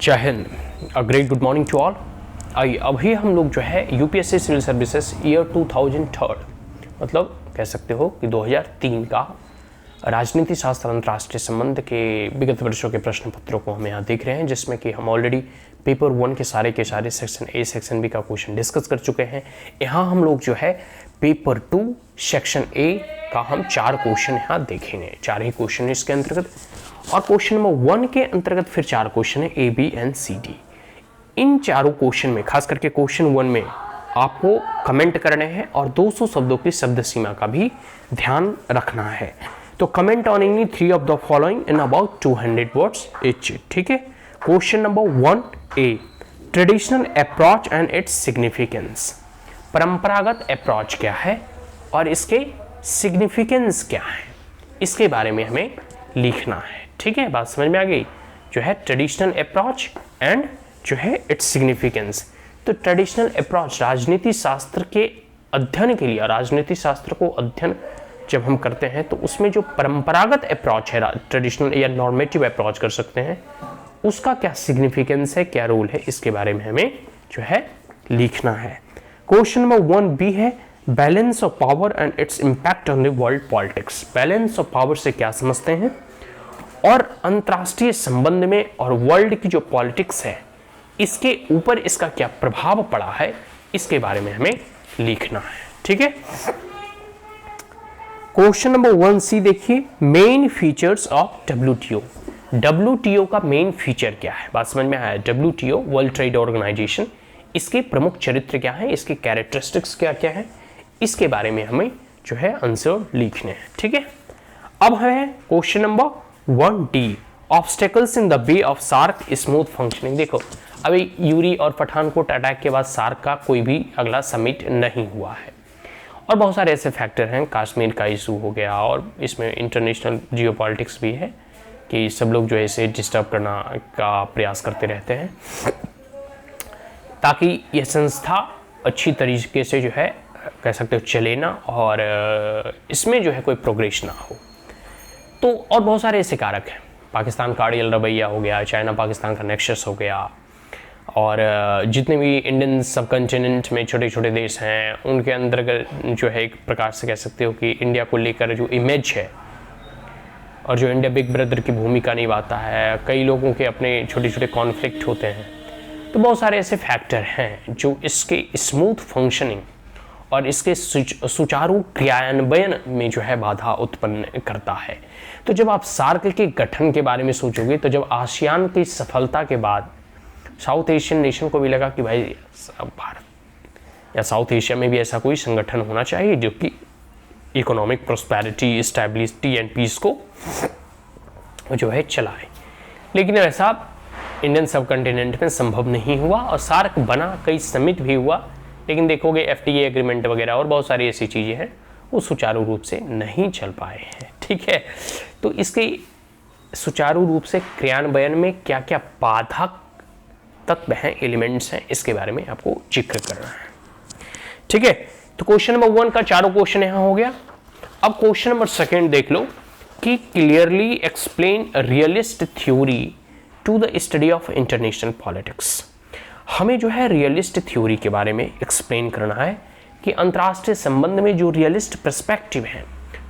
जय हिंद, a great good morning to all. आइए अभी हम लोग जो है यूपीएससी सिविल सर्विसेज ईयर 2003 मतलब कह सकते हो कि 2003 का राजनीति शास्त्र अंतर्राष्ट्रीय संबंध के विगत वर्षों के प्रश्न पत्रों को हम यहाँ देख रहे हैं, जिसमें कि हम ऑलरेडी पेपर 1 के सारे सेक्शन ए सेक्शन बी का क्वेश्चन डिस्कस कर चुके हैं। यहाँ हम लोग जो है पेपर 2 सेक्शन ए का हम 4 क्वेश्चन यहाँ देखेंगे। 4 ही क्वेश्चन है इसके अंतर्गत, और क्वेश्चन नंबर 1 के अंतर्गत फिर 4 क्वेश्चन है A B and C D. इन चारों क्वेश्चन में खास करके क्वेश्चन 1 में आपको कमेंट करने हैं और 200 शब्दों की शब्द सीमा का भी ध्यान रखना है। तो comment on any 3 of the following in about 200 words etch. ठीक है। Question number 1 A, traditional approach and its significance. परंपरागत अप्रोच क्या है और इसके सिग्निफिकेंस क्या है, इसके बारे में हमें लिखना है। ठीक है, बात समझ में आ गई। जो है ट्रेडिशनल अप्रोच एंड जो है इट्स सिग्निफिकेंस। तो ट्रेडिशनल अप्रोच राजनीति शास्त्र के अध्ययन के लिए, राजनीति शास्त्र को अध्ययन जब हम करते हैं तो उसमें जो परंपरागत अप्रोच है, ट्रेडिशनल या नॉर्मेटिव अप्रोच कर सकते हैं, उसका क्या सिग्निफिकेंस है, क्या रोल है, इसके बारे में हमें जो है लिखना है। क्वेश्चन नंबर 1 बी है, balance of power and it's impact on the world politics. Balance of power से क्या समझते हैं और अंतर्राष्ट्रीय संबंध में और वर्ल्ड की जो पॉलिटिक्स है इसके ऊपर इसका क्या प्रभाव पड़ा है, इसके बारे में हमें लिखना है। ठीक है। क्वेश्चन नंबर 1 सी देखिए, main features of WTO. WTO का मेन फीचर क्या है, बात समझ में आया। डब्ल्यूटीओ वर्ल्ड ट्रेड ऑर्गेनाइजेशन, इसके प्रमुख चरित्र क्या है, इसके कैरेक्टरिस्टिक्स क्या क्या है, इसके बारे में हमें जो है आंसर लिखने हैं। ठीक है। अब है question number 1 D, obstacles in the way of SAARC smooth functioning. देखो अभी यूरी और पठानकोट अटैक के बाद सार्क का कोई भी अगला समिट नहीं हुआ है, और बहुत सारे ऐसे फैक्टर हैं, कश्मीर का इशू हो गया, और इसमें इंटरनेशनल जियोपॉलिटिक्स भी है कि सब लोग जो है इसे डिस्टर्ब करना का प्रयास करते रहते हैं ताकि यह संस्था अच्छी तरीके से जो है कह सकते हो चले ना, और इसमें जो है कोई प्रोग्रेस ना हो। तो और बहुत सारे ऐसे कारक हैं, पाकिस्तान का अड़ियल रवैया हो गया, चाइना पाकिस्तान का नेक्सस हो गया, और जितने भी इंडियन सब कंटिनेंट में छोटे छोटे देश हैं उनके अंतर्गत जो है एक प्रकार से कह सकते हो कि इंडिया को लेकर जो इमेज है और जो इंडिया बिग ब्रदर की भूमिका निभाता है, कई लोगों के अपने छोटे छोटे कॉन्फ्लिक्ट होते हैं। तो बहुत सारे ऐसे फैक्टर हैं जो इसके स्मूथ फंक्शनिंग और इसके सुचारू क्रियान्वयन में जो है बाधा उत्पन्न करता है। तो जब आप सार्क के गठन के बारे में सोचोगे, तो जब आसियान की सफलता के बाद साउथ एशियन नेशन को भी लगा कि भाई भारत या साउथ एशिया में भी ऐसा कोई संगठन होना चाहिए जो कि economic prosperity, stability and peace को जो है चलाए। लेकिन ऐसा इंडियन सब कॉन्टिनेंट में संभव नहीं हुआ, और सार्क बना, कई समिट भी हुआ, लेकिन देखोगे एफटीए एग्रीमेंट वगैरह और बहुत सारी ऐसी चीज़ें हैं वो सुचारू रूप से नहीं चल पाए हैं। ठीक है। तो इसके सुचारू रूप से क्रियान्वयन में क्या क्या बाधक तत्व हैं, एलिमेंट्स हैं, इसके बारे में आपको जिक्र करना है। ठीक है। तो क्वेश्चन नंबर 1 का 4 क्वेश्चन यहाँ हो गया। अब क्वेश्चन नंबर 2 देख लो कि clearly explain realist theory to the study of international politics. हमें जो है रियलिस्ट थ्योरी के बारे में एक्सप्लेन करना है कि अंतर्राष्ट्रीय संबंध में जो रियलिस्ट पर्सपेक्टिव है,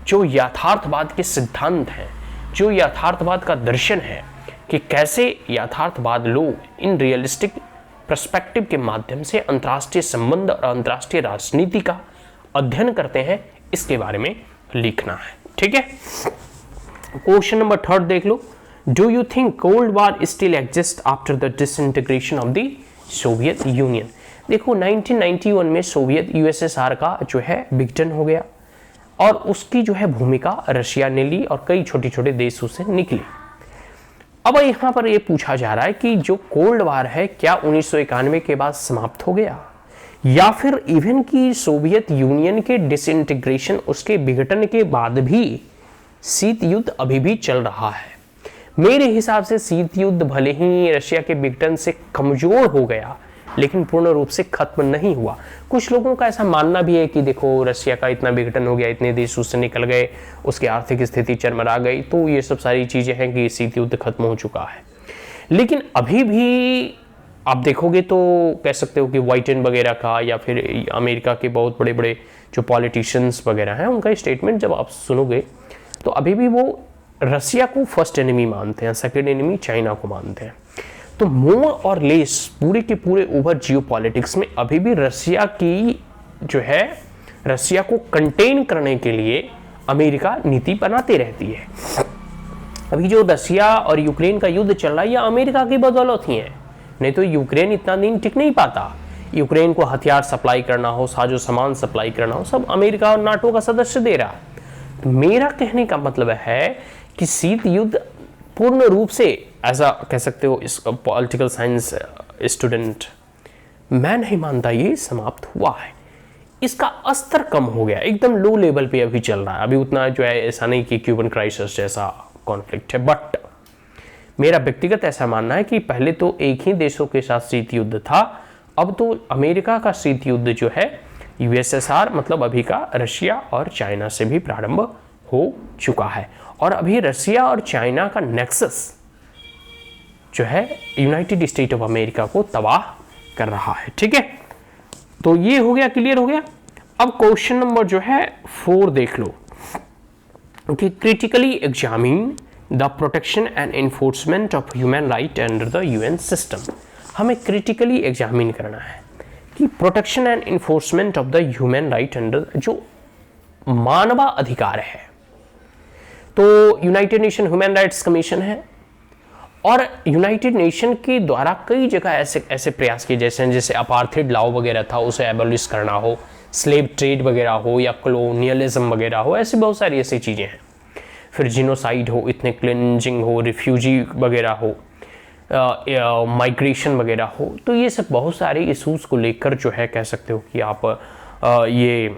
जो यथार्थवाद के सिद्धांत हैं, जो यथार्थवाद का दर्शन है कि कैसे यथार्थवाद लोग इन रियलिस्टिक पर्सपेक्टिव के माध्यम से अंतर्राष्ट्रीय संबंध और अंतर्राष्ट्रीय राजनीति का अध्ययन करते हैं, इसके बारे में लिखना है। ठीक है। क्वेश्चन नंबर 3 देख लो, do you think cold war still exist after the disintegration of the Soviet Union. देखो 1991 में सोवियत यूएसएसआर का जो है विघटन हो गया, और उसकी जो है भूमिका रशिया ने ली और कई छोटे छोटे देशों से निकली। अब यहाँ पर ये पूछा जा रहा है कि जो कोल्ड वार है क्या 1991 के बाद समाप्त हो गया, या फिर इवन की सोवियत यूनियन के डिसइंटीग्रेशन, उसके विघटन के बाद भी शीत युद्ध अभी भी चल रहा है। मेरे हिसाब से शीत युद्ध भले ही रशिया के विघटन से कमजोर हो गया, लेकिन पूर्ण रूप से खत्म नहीं हुआ। कुछ लोगों का ऐसा मानना भी है कि देखो रशिया का इतना विघटन हो गया, इतने देश उससे निकल गए, उसकी आर्थिक स्थिति चरमरा गई, तो ये सब सारी चीजें हैं कि शीत युद्ध खत्म हो चुका है। लेकिन अभी भी आप देखोगे तो कह सकते हो कि वाइटन वगैरह का या फिर अमेरिका के बहुत बड़े बड़े जो पॉलिटिशियंस वगैरह हैं उनका स्टेटमेंट जब आप सुनोगे तो अभी भी वो रसिया को फर्स्ट एनिमी मानते हैं, सेकेंड एनिमी चाइना को मानते हैं। तो मोर और लेस पूरे के पूरे ओवर जियो पॉलिटिक्स में अभी भी रसिया की जो है, रसिया को कंटेन करने के लिए अमेरिका नीति बनाती रहती है। अभी जो रसिया और यूक्रेन का युद्ध चल रहा है, यह अमेरिका की बदौलत ही है, नहीं तो यूक्रेन इतना दिन टिक नहीं पाता। यूक्रेन को हथियार सप्लाई करना हो, साजो सामान सप्लाई करना हो, सब अमेरिका और नाटो का सदस्य दे रहा। तो मेरा कहने का मतलब है कि शीत युद्ध पूर्ण रूप से ऐसा कह सकते हो, इस पॉलिटिकल साइंस स्टूडेंट, मैं नहीं मानता ये समाप्त हुआ है। इसका स्तर कम हो गया, एकदम लो लेवल पे अभी चल रहा है। अभी उतना जो है ऐसा नहीं कि क्यूबन क्राइसिस जैसा कॉन्फ्लिक्ट है, बट मेरा व्यक्तिगत ऐसा मानना है कि पहले तो एक ही देशों के साथ शीत युद्ध था, अब तो अमेरिका का शीत युद्ध जो है यूएसएसआर मतलब अभी का रशिया और चाइना से भी प्रारंभ हो चुका है। और अभी रशिया और चाइना का नेक्सस जो है यूनाइटेड स्टेट ऑफ अमेरिका को तबाह कर रहा है। ठीक है, तो ये हो गया, क्लियर हो गया। अब क्वेश्चन नंबर जो है 4 देख लो कि critically examine the protection and enforcement of human right under the UN system. हमें क्रिटिकली एग्जामिन करना है कि protection and enforcement of the human right under, जो मानवा अधिकार है, तो United nation human rights commission है और यूनाइटेड नेशन के द्वारा कई जगह ऐसे प्रयास किए, जैसे अपार्थाइड लॉ वगैरह था उसे एबॉलिश करना हो, स्लेव ट्रेड वगैरह हो या कॉलोनियलिज्म वगैरह हो, ऐसी बहुत सारी ऐसी चीज़ें हैं। फिर जिनोसाइड हो, इथनिक क्लिंजिंग हो, रिफ्यूजी वगैरह हो, माइग्रेशन वगैरह हो, तो ये सब बहुत सारे इशूज़ को लेकर जो है कह सकते हो कि आप ये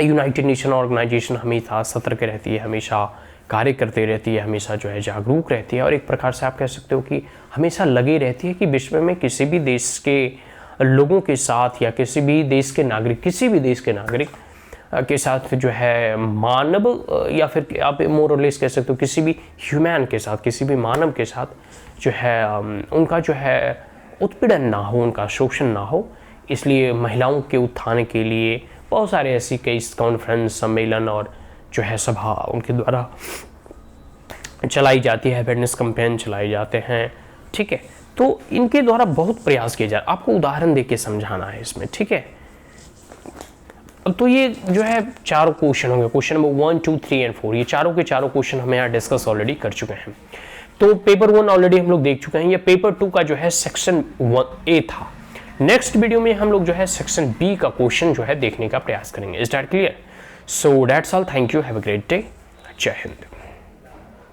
यूनाइटेड नेशन ऑर्गेनाइजेशन हमेशा सतर्क रहती है, हमेशा कार्य करते रहती है, हमेशा जो है जागरूक रहती है और एक प्रकार से आप कह सकते हो कि हमेशा लगी रहती है कि विश्व में किसी भी देश के लोगों के साथ या किसी भी देश के नागरिक के साथ जो है मानव या फिर आप मोर और लेस कह सकते हो किसी भी ह्यूमन के साथ, किसी भी मानव के साथ जो है उनका जो है उत्पीड़न ना हो, उनका शोषण ना हो। इसलिए महिलाओं के उत्थान के लिए बहुत सारे ऐसी कई कॉन्फ्रेंस, सम्मेलन और जो है सभा उनके द्वारा चलाई जाती है, अवेयरनेस कैंपेन चलाए जाते हैं। ठीक है, तो इनके द्वारा बहुत प्रयास किए जाए। आपको उदाहरण देके समझाना है इसमें। ठीक है, अब तो ये जो है चारों क्वेश्चन होंगे, क्वेश्चन नंबर 1, 2, 3 और 4, ये चारों के चारों क्वेश्चन हम यहाँ डिस्कस ऑलरेडी कर चुके हैं। तो पेपर 1 ऑलरेडी हम लोग देख चुके हैं, ये पेपर 2 का जो है सेक्शन 1A था। नेक्स्ट वीडियो में हम लोग जो है सेक्शन B का क्वेश्चन जो है देखने का प्रयास करेंगे। Is that clear? So that's all, thank you, have a great day, जय हिंद।